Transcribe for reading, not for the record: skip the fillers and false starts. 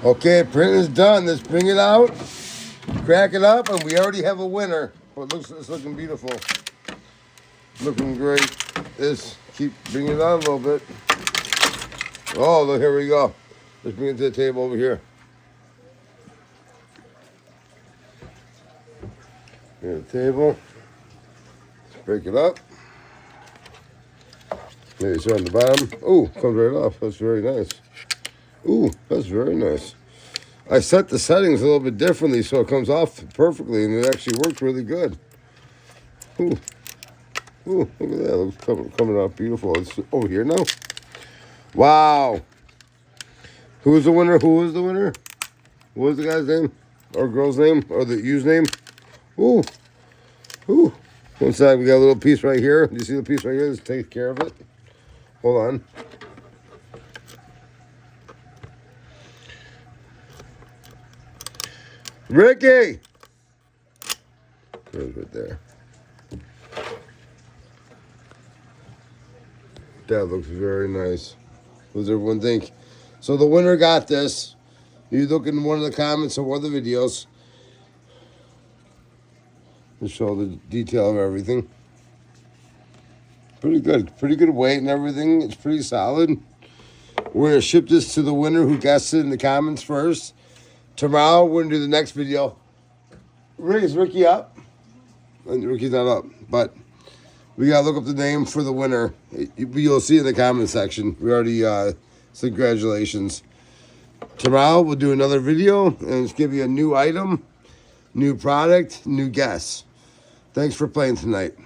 Okay, print is done. Let's bring it out, crack it up, and we already have a winner. Well, it's looking beautiful. Looking great. Keep bringing it on a little bit. Oh, look, here we go. Let's bring it to the table over here. Here's the table. Let's break it up. Maybe it's on the bottom. Oh, comes right off. That's very nice. Ooh, that's very nice. I set the settings a little bit differently so it comes off perfectly, and it actually works really good. Ooh, ooh, look at that. It's coming off beautiful. It's over here now. Wow. Who was the winner? Who was the winner? What was the guy's name? Or girl's name? Or the username? Ooh, ooh. One side, we got a little piece right here. You see the piece right here? Let's take care of it. Hold on. Ricky! There's right there. That looks very nice. What does everyone think? So the winner got this. You look in one of the comments of one of the videos. To show the detail of everything. Pretty good. Pretty good weight and everything. It's pretty solid. We're going to ship this to the winner who guessed it in the comments first. Tomorrow, we're going to do the next video. Is Ricky up? And Ricky's not up. But we got to look up the name for the winner. You'll see in the comment section. We already said congratulations. Tomorrow, we'll do another video. And it's give you a new item, new product, new guess. Thanks for playing tonight.